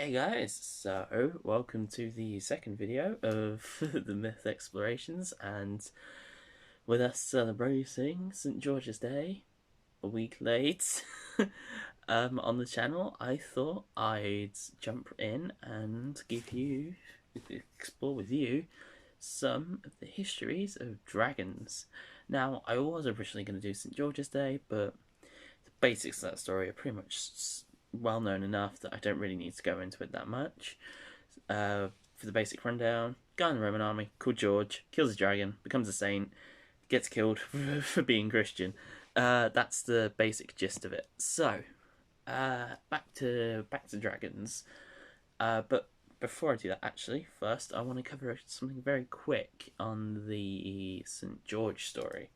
Hey guys, so welcome to the second video of the Myth Explorations, and with us celebrating St. George's Day a week late on the channel, I thought I'd jump in and explore with you some of the histories of dragons. Now, I was originally going to do St. George's Day, but the basics of that story are pretty much well known enough that I don't really need to go into it that much. For the basic rundown, guy in the Roman army called George kills a dragon, becomes a saint, gets killed for being Christian. That's the basic gist of it. So, back to dragons. But before I do that, actually, first I want to cover something very quick on the St. George story.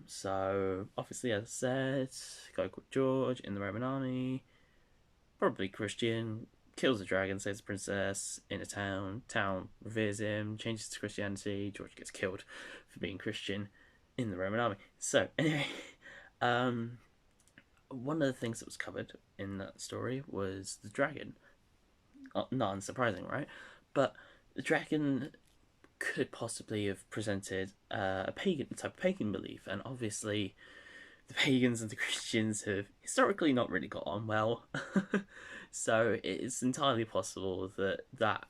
So obviously, as I said, a guy called George in the Roman army, probably Christian, kills a dragon, saves the princess in a town. Town reveres him, changes to Christianity. George gets killed for being Christian in the Roman army. So anyway, um, one of the things that was covered in that story was the dragon. Not unsurprising, right? But the dragon could possibly have presented a pagan type of pagan belief, and obviously the pagans and the Christians have historically not really got on well. So it's entirely possible that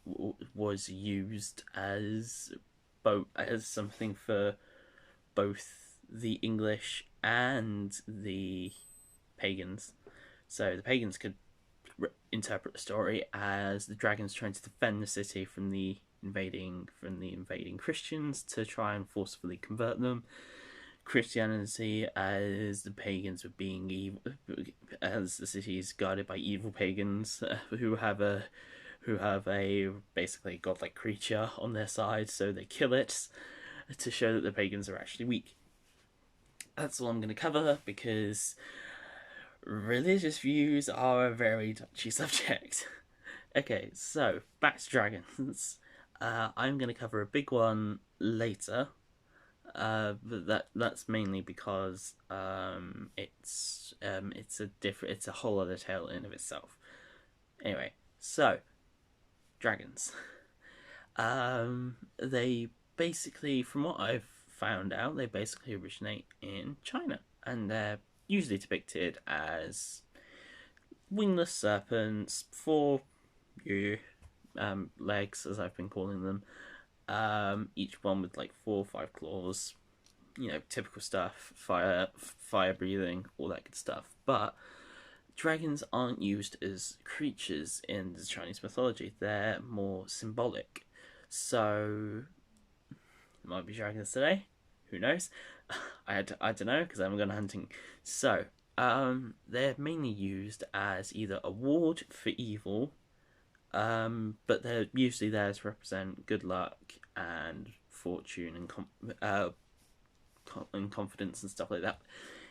was used as something for both the English and the pagans. So the pagans could interpret the story as the dragons trying to defend the city from the invading Christians to try and forcefully convert them. Christianity as the pagans were being evil, as the city is guarded by evil pagans who have a basically godlike creature on their side, so they kill it to show that the pagans are actually weak. That's all I'm going to cover because religious views are a very touchy subject. Okay, so back to dragons. I'm going to cover a big one later, but that's mainly because it's a whole other tale in of itself. Anyway, so dragons. They basically, from what I've found out, they basically originate in China, and they're usually depicted as wingless serpents, four legs, as I've been calling them. Each one with like 4 or 5 claws. Typical stuff. Fire breathing, all that good stuff. But dragons aren't used as creatures in the Chinese mythology. They're more symbolic. So, there might be dragons today. Who knows? I don't know because I haven't gone hunting. So, they're mainly used as either a ward for evil, but they're usually there to represent good luck and fortune and confidence and stuff like that.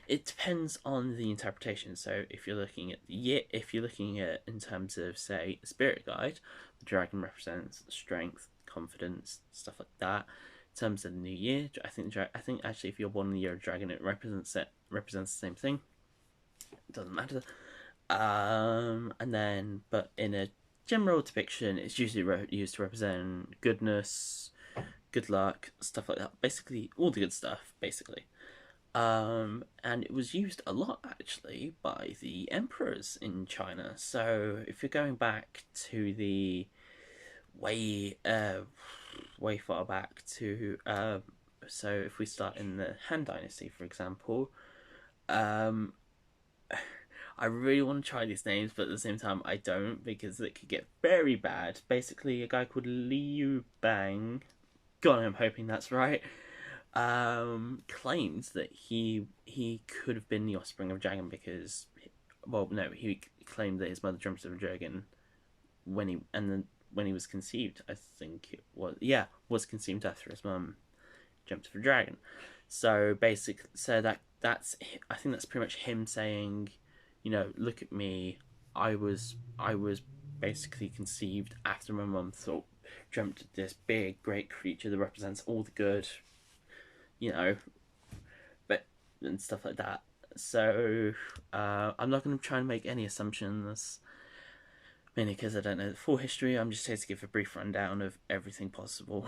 It depends on the interpretation. So if you're looking at in terms of, say, a spirit guide, the dragon represents strength, confidence, stuff like that. In terms of the new year, I think actually if you're born in the year of dragon, it represents the same thing. It doesn't matter. And then, but in a general depiction, it's usually used to represent goodness, good luck, stuff like that. Basically, all the good stuff, basically. And it was used a lot actually by the emperors in China. So if you're going back to the way far back to so if we start in the Han Dynasty, for example, um, I really want to try these names, but at the same time, I don't because it could get very bad. Basically, a guy called Liu Bang, God, I'm hoping that's right, claimed that he could have been the offspring of a dragon because, well, no, he claimed that his mother dreamt of a dragon when he was conceived. I think it was conceived after his mum dreamt of a dragon. So that's I think that's pretty much him saying, look at me. I was basically conceived after my mum dreamt of this big great creature that represents all the good, you know, but and stuff like that. So I'm not going to try and make any assumptions Mainly because I don't know the full history. I'm just here to give a brief rundown of everything possible.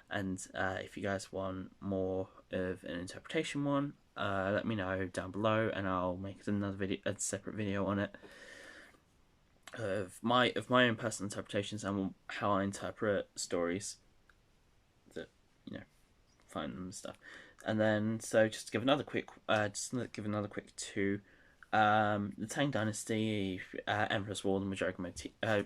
And if you guys want more of an interpretation one, let me know down below, and I'll make another video, a separate video on it, of my own personal interpretations and how I interpret stories that, you know, find them and stuff. And then, so just to give another quick, two. The Tang Dynasty, Emperor's War with dragon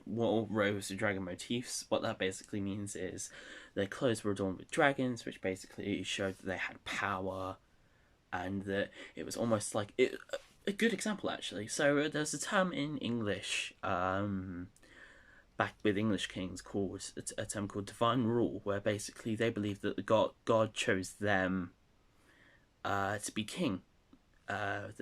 rose with dragon motifs. What that basically means is their clothes were adorned with dragons, which basically showed that they had power, and that it was almost like a good example actually. So there's a term in English, back with English kings, called a term called divine rule, where basically they believed that God chose them to be king. That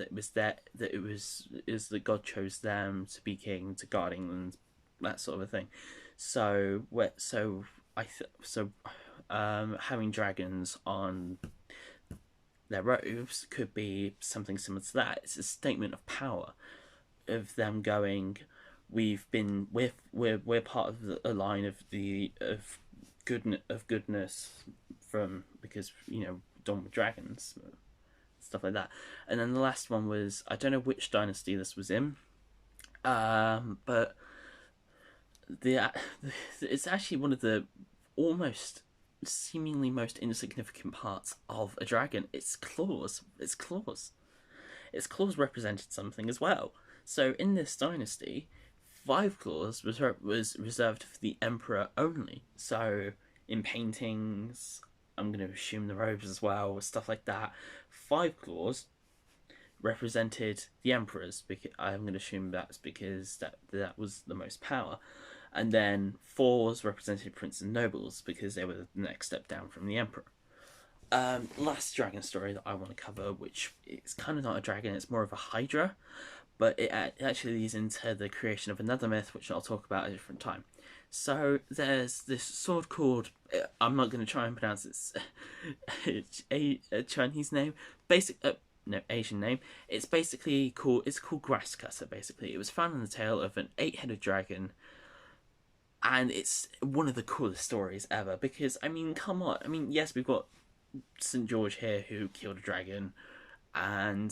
God chose them to be king, to guard England, that sort of a thing. So having dragons on their robes could be something similar to that. It's a statement of power, of them going, we're part of a line of goodness, from, because, you know, done with dragons, stuff like that. And then the last one was, I don't know which dynasty this was in, but it's actually one of the almost seemingly most insignificant parts of a dragon. Its claws. Its claws represented something as well. So in this dynasty, 5 claws was reserved for the emperor only. So in paintings, I'm going to assume the robes as well, stuff like that, 5 claws represented the emperors, because I'm going to assume that's because that was the most power. And then 4s represented princes and nobles, because they were the next step down from the emperor. Last dragon story that I want to cover, which is kind of not a dragon, it's more of a hydra, but it actually leads into the creation of another myth, which I'll talk about at a different time. So there's this sword called, I'm not going to try and pronounce its a Chinese name, Asian name. It's basically called Grasscutter. Basically, it was found in the tail of an 8-headed dragon, and it's one of the coolest stories ever. Because, I mean, come on, I mean, yes, we've got St. George here who killed a dragon and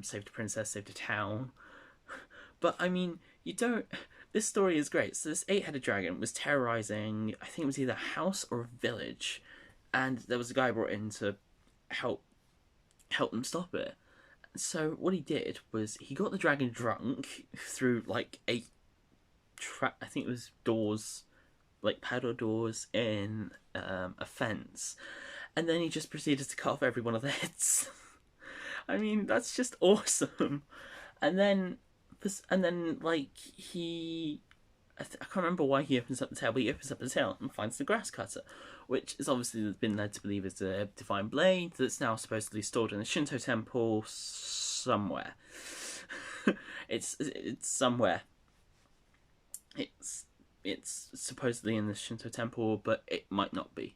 saved a princess, saved a town, but I mean, you don't. This story is great. So this 8-headed dragon was terrorizing, I think it was either a house or a village, and there was a guy brought in to help them stop it. So what he did was he got the dragon drunk through like I think it was doors, like paddle doors in a fence, and then he just proceeded to cut off every one of their heads. I mean, that's just awesome. And then like I can't remember why he opens up the tail, but he opens up the tail and finds the Grasscutter, which is obviously been led to believe is a divine blade that's now supposedly stored in a Shinto temple somewhere. it's somewhere. It's supposedly in the Shinto temple, but it might not be.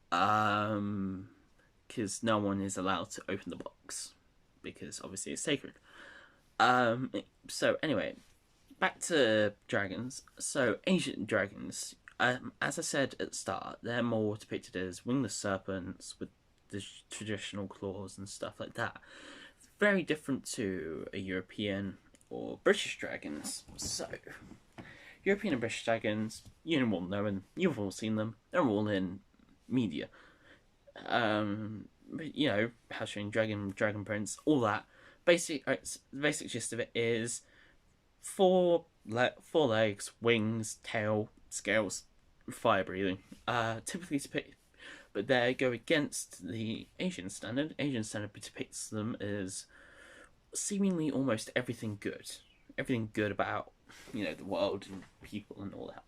Because no one is allowed to open the box, because obviously it's sacred. So anyway, back to dragons. So ancient dragons, as I said at the start, they're more depicted as wingless serpents with the traditional claws and stuff like that. It's very different to a European or British dragons. So European and British dragons, you all know, and you've all seen them. They're all in media. You know, How to Train Dragon Prince, all that. The basic gist of it is 4 legs, wings, tail, scales, fire breathing. Typically depict, but they go against the Asian standard. Asian standard depicts them as seemingly almost everything good about, you know, the world and people and all that.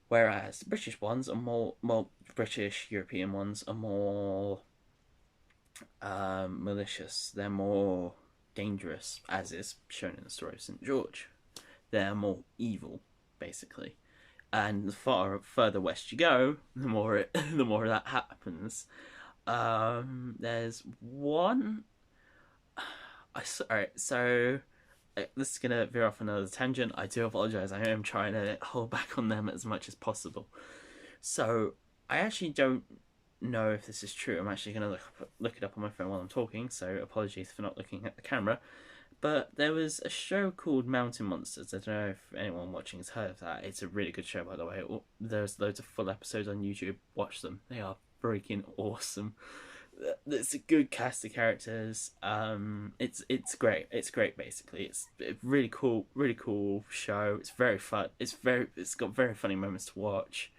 Whereas the British ones are more British European ones are more malicious. They're more dangerous, as is shown in the story of St. George. They're more evil, basically. And the further west you go, the more that happens. There's one. Alright, so this is gonna veer off another tangent. I do apologize. I am trying to hold back on them as much as possible. So I actually don't know if this is true. I'm actually gonna look it up on my phone while I'm talking. So apologies for not looking at the camera. But there was a show called Mountain Monsters. I don't know if anyone watching has heard of that. It's a really good show, by the way. There's loads of full episodes on YouTube. Watch them. They are freaking awesome. It's a good cast of characters. It's great. It's great. Basically, it's a really cool show. It's very fun. It's got very funny moments to watch,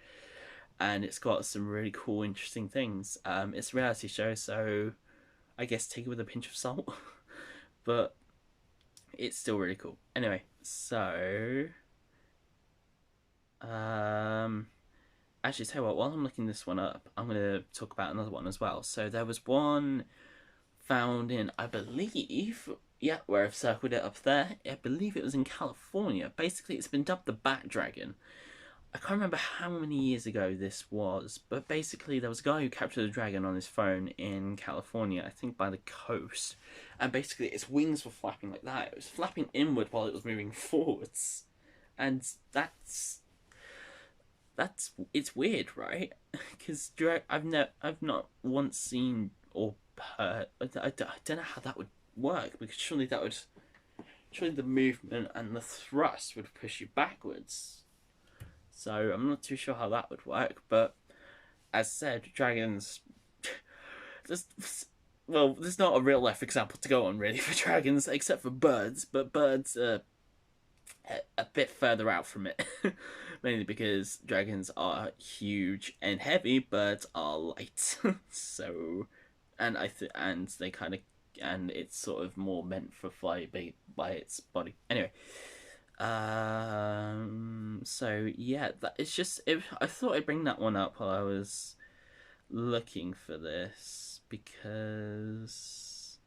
and it's got some really cool, interesting things. It's a reality show, so I guess take it with a pinch of salt. But it's still really cool. Anyway, so actually, tell you what, while I'm looking this one up, I'm going to talk about another one as well. So there was one found in, I believe, yeah, where I've circled it up there. I believe it was in California. Basically, it's been dubbed the Bat Dragon. I can't remember how many years ago this was, but basically there was a guy who captured a dragon on his phone in California, I think by the coast, and basically its wings were flapping like that. It was flapping inward while it was moving forwards, and it's weird, right? Because I've not once seen or heard. I don't know how that would work, because surely the movement and the thrust would push you backwards. So I'm not too sure how that would work, but as said, dragons. There's not a real life example to go on really for dragons, except for birds. But birds are a bit further out from it, mainly because dragons are huge and heavy, birds are light. So, and and they kind of, and it's sort of more meant for flight by its body. Anyway. So yeah, I thought I'd bring that one up while I was looking for this, because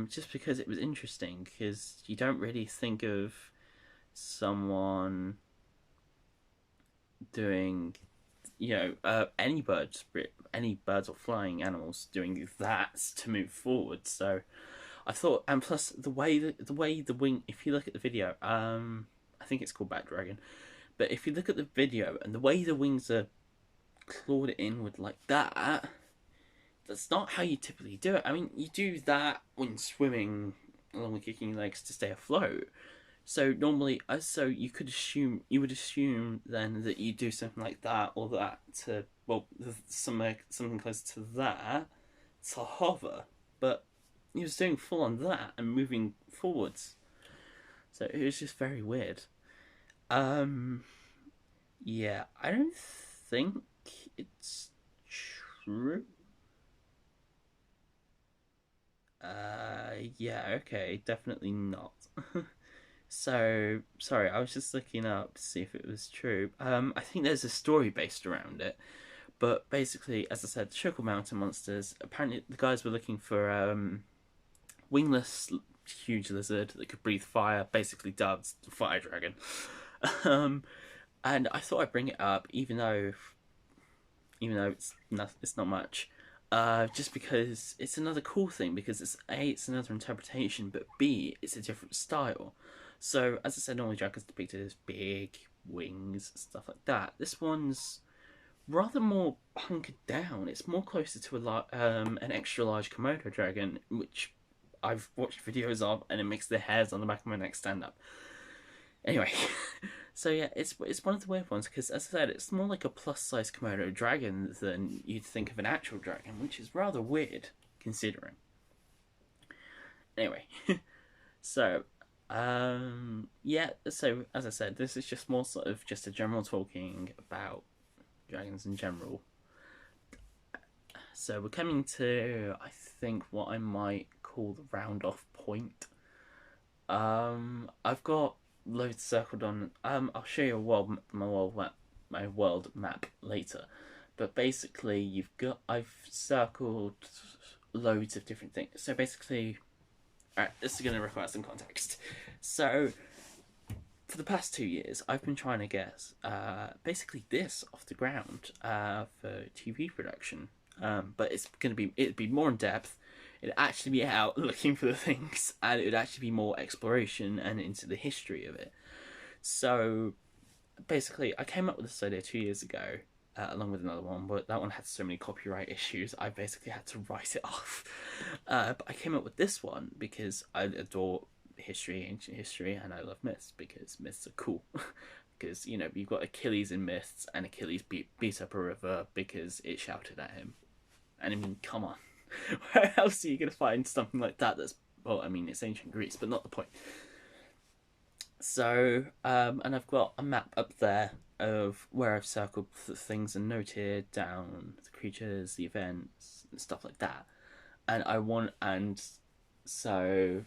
just because it was interesting, because you don't really think of someone doing, any birds or flying animals doing that to move forward. So I thought, and plus the way the wing, if you look at the video, I think it's called Bat Dragon, but if you look at the video and the way the wings are clawed inward like that, that's not how you typically do it. I mean, you do that when swimming along with kicking your legs to stay afloat. So normally, so you would assume then that you do something like that or that to, well, something close to that to hover, but he was doing full on that and moving forwards. So it was just very weird. Yeah, I don't think it's true. Yeah, okay, definitely not. So, sorry, I was just looking up to see if it was true. I think there's a story based around it, but basically, as I said, the show called Mountain Monsters. Apparently, the guys were looking for wingless huge lizard that could breathe fire, basically dubbed Fire Dragon. um, and I thought I'd bring it up, even though it's not much. Just because it's another cool thing, because it's another interpretation, but B, it's a different style. So as I said, normally dragons depicted as big wings, stuff like that. This one's rather more hunkered down. It's more closer to an extra large Komodo dragon, which I've watched videos of, and it makes the hairs on the back of my neck stand up. Anyway, so yeah, it's one of the weird ones, because as I said, it's more like a plus size Komodo dragon than you'd think of an actual dragon, which is rather weird considering. Anyway, so yeah, so as I said, this is just more sort of just a general talking about dragons in general. So we're coming to, I think, what I might call the round off point. I've got loads circled on. I'll show you my world map later. But basically, I've circled loads of different things. So basically, alright, this is going to require some context. So for the past 2 years, I've been trying to get basically this off the ground for TV production. But it'd be more in depth. It'd actually be out looking for the things, and it would actually be more exploration and into the history of it. So basically, I came up with this idea 2 years ago, along with another one, but that one had so many copyright issues, I basically had to write it off. But I came up with this one because I adore history, ancient history, and I love myths because myths are cool. Because, you know, you've got Achilles in myths, and Achilles beat up a river because it shouted at him. And I mean, come on. Where else are you going to find something like that that's, well, I mean, it's ancient Greece, but not the point. So, and I've got a map up there of where I've circled things and noted down the creatures, the events, and stuff like that. And so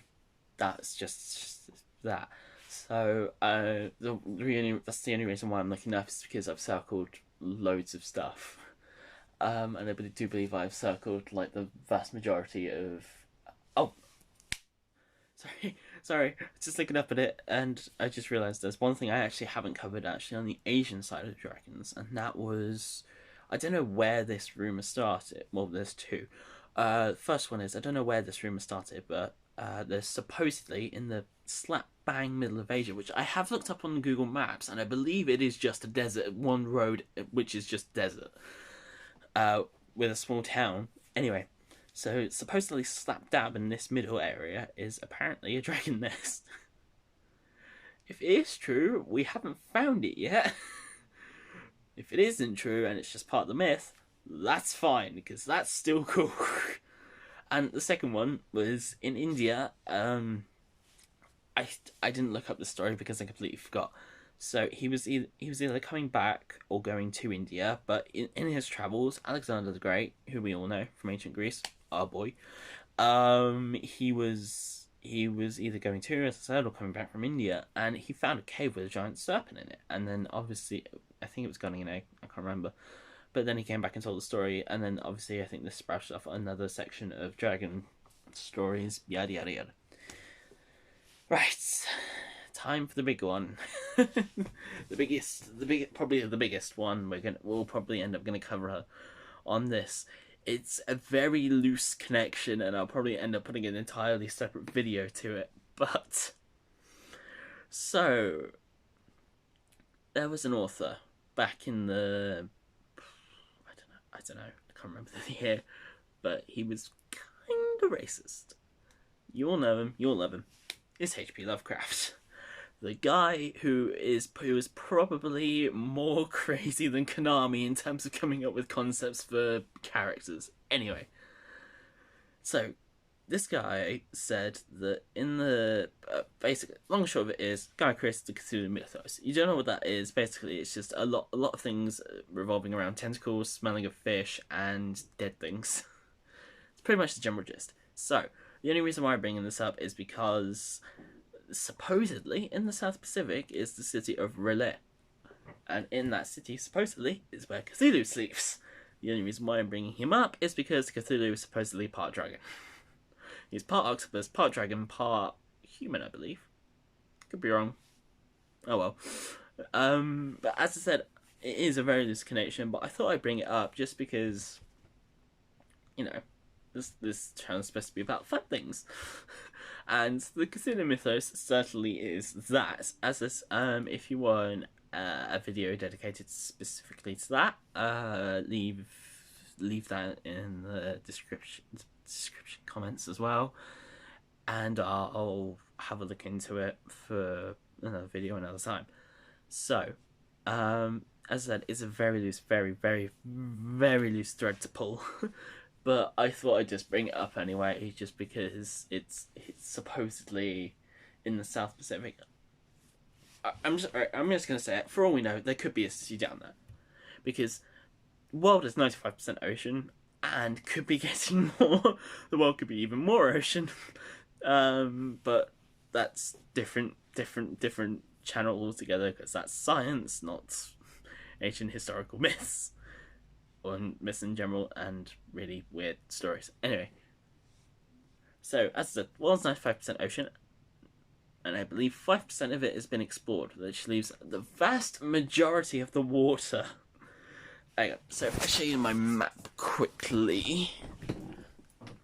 that's just that. So, that's the only reason why I'm looking up is because I've circled loads of stuff. And I do believe I've circled like the vast majority of. Oh, sorry. Just looking up at it, and I just realised there's one thing I actually haven't covered actually on the Asian side of dragons, and that was, I don't know where this rumor started. Well, there's two. First one is I don't know where this rumor started, but there's supposedly in the slap bang middle of Asia, which I have looked up on Google Maps, and I believe it is just a desert, one road which is just desert. With a small town. Anyway, so supposedly slap dab in this middle area is apparently a dragon nest. If it is true, we haven't found it yet. If it isn't true and it's just part of the myth, that's fine, because that's still cool. And the second one was in India. I didn't look up the story because I completely forgot. So he was either coming back or going to India, but in his travels, Alexander the Great, who we all know from ancient Greece, our boy, he was either going to, as I said, or coming back from India, and he found a cave with a giant serpent in it. And then obviously, I think it was Gunning an Egg, I can't remember. But then he came back and told the story, and then obviously I think this sprouted off another section of dragon stories, yada yada yada. Right. Time for the big one. Probably the biggest one we'll probably end up gonna cover on this. It's a very loose connection, and I'll probably end up putting an entirely separate video to it. But so there was an author back in the I don't know, I can't remember the year, but he was kind of racist. You all know him, you all love him. It's H.P. Lovecraft. The guy who is probably more crazy than Konami in terms of coming up with concepts for characters. Anyway, so this guy said that in the basic long and short of it is, guy created the Cthulhu mythos. You don't know what that is. Basically, it's just a lot of things revolving around tentacles, smelling of fish, and dead things. It's pretty much the general gist. So the only reason why I'm bringing this up is because supposedly in the South Pacific is the city of R'lyeh, and in that city supposedly is where Cthulhu sleeps. The only reason why I'm bringing him up is because Cthulhu is supposedly part dragon. He's part octopus, part dragon, part human, I believe. Could be wrong. Oh well. But as I said, it is a very loose connection, but I thought I'd bring it up just because, you know, this channel is supposed to be about fun things. And the Cthulhu mythos certainly is that. As this, if you want a video dedicated specifically to that, leave that in the description comments as well, and I'll have a look into it for another video another time. So, as I said, it's a very loose, very, very, very loose thread to pull. But I thought I'd just bring it up anyway, just because it's supposedly in the South Pacific. I'm just gonna say it. For all we know, there could be a city down there, because the world is 95% ocean, and could be getting more. The world could be even more ocean. But that's different channel altogether, because that's science, not ancient historical myths. Or myths in general, and really weird stories. Anyway, so as I said, the world's 95% ocean, and I believe 5% of it has been explored, which leaves the vast majority of the water. Hang on, so if I show you my map quickly.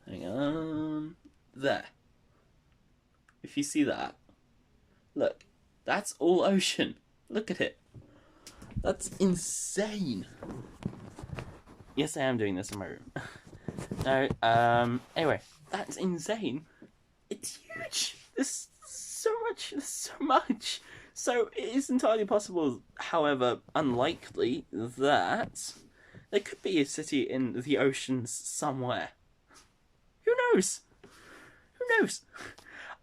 Hang on. There. If you see that, look, that's all ocean. Look at it. That's insane. Yes, I am doing this in my room. No, anyway, that's insane. It's huge. There's so much. So it is entirely possible, however unlikely, that there could be a city in the oceans somewhere. Who knows?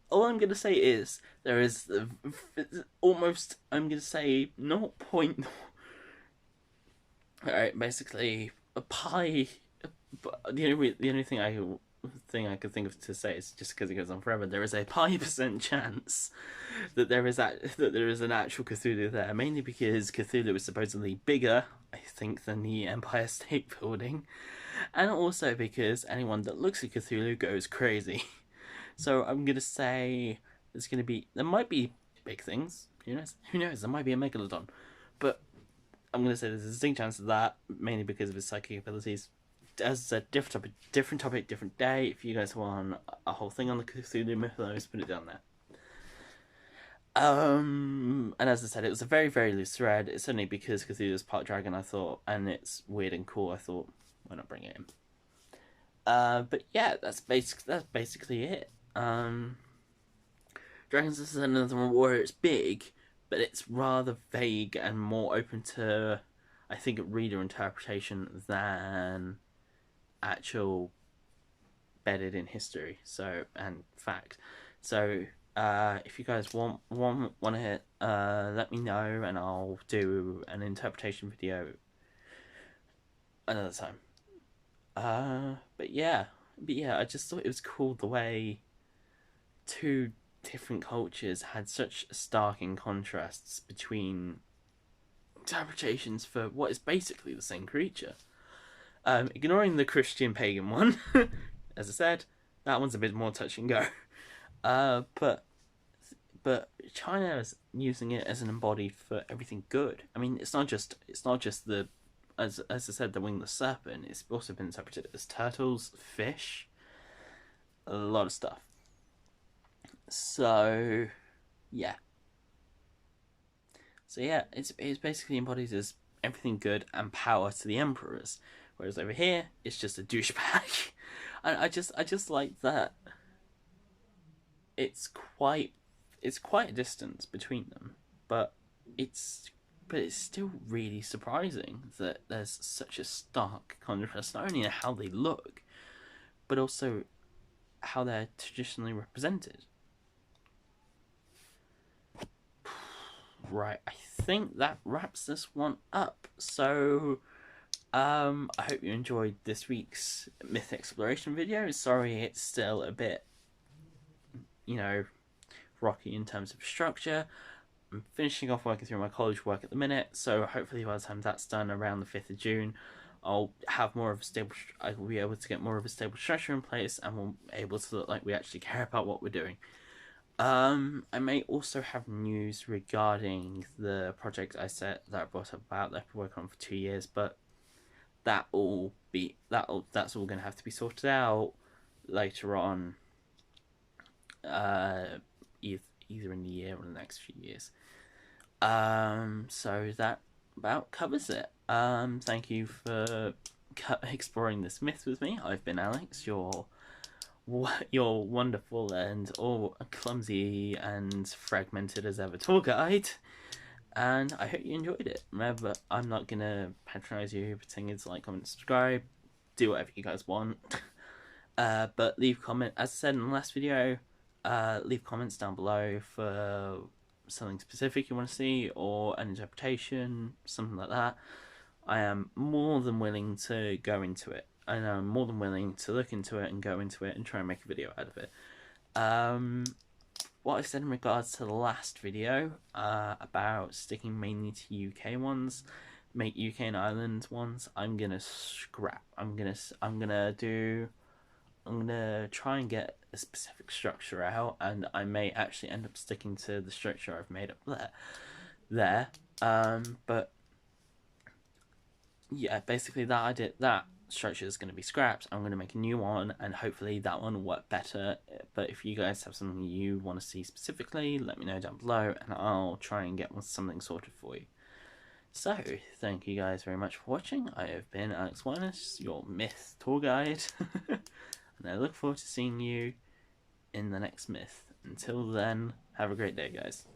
All I'm going to say is there is almost, I'm going to say 0. Alright, basically a pie. The only thing I could think of to say is, just because it goes on forever, there is a pi% chance that there is an actual Cthulhu there, mainly because Cthulhu is supposedly bigger, I think, than the Empire State Building, and also because anyone that looks at Cthulhu goes crazy. So I'm gonna say there might be big things. Who knows? There might be a megalodon, but I'm gonna say there's a distinct chance of that, mainly because of his psychic abilities. As I said, different topic, different day. If you guys want a whole thing on the Cthulhu mythos, put it down there. And as I said, it was a very, very loose thread. It's only because Cthulhu is part dragon, I thought, and it's weird and cool. I thought, why not bring it in? But yeah, that's basically it. Dragons is another one where it's big, but it's rather vague and more open to, I think, reader interpretation than actual bedded in history. So, and fact. So, if you guys want to let me know, and I'll do an interpretation video another time. But yeah, I just thought it was cool the way two different cultures had such starking contrasts between interpretations for what is basically the same creature. Ignoring the Christian pagan one, as I said, that one's a bit more touch and go. But China is using it as an embodied for everything good. I mean, it's not just the, as I said, the wingless serpent. It's also been interpreted as turtles, fish, a lot of stuff. So, yeah. It's basically embodied as everything good and power to the emperors, whereas over here it's just a douchebag. And I just like that. It's quite a distance between them, but it's still really surprising that there's such a stark contrast, not only in how they look, but also how they're traditionally represented. Right, I think that wraps this one up. So, I hope you enjoyed this week's myth exploration video. Sorry, it's still a bit, rocky in terms of structure. I'm finishing off working through my college work at the minute, so hopefully by the time that's done around the 5th of June, I'll have more of a stable. I will be able to get more of a stable structure in place, and we'll be able to look like we actually care about what we're doing. I may also have news regarding the project that I brought up about that I've been working on for 2 years, but that's all going to have to be sorted out later on, either in the year or the next few years. So that about covers it. Thank you for exploring this myth with me. I've been Alex, your wonderful and all clumsy and fragmented as ever tour guide, and I hope you enjoyed it. Remember, I'm not gonna patronize you, pretending to like, comment, and subscribe. Do whatever you guys want. But leave comment, as I said in the last video, leave comments down below for something specific you want to see, or an interpretation, something like that. I am more than willing to go into it. And I'm more than willing to look into it and go into it and try and make a video out of it. What I said in regards to the last video, about sticking mainly to UK ones, make UK and Ireland ones, I'm gonna scrap. I'm gonna I'm gonna try and get a specific structure out, and I may actually end up sticking to the structure I've made up there. But yeah, basically that structure is going to be scrapped. I'm going to make a new one, and hopefully that one will work better. But if you guys have something you want to see specifically, let me know down below, and I'll try and get something sorted for you. So, thank you guys very much for watching. I have been Alex Wireless, your myth tour guide, and I look forward to seeing you in the next myth. Until then, have a great day, guys.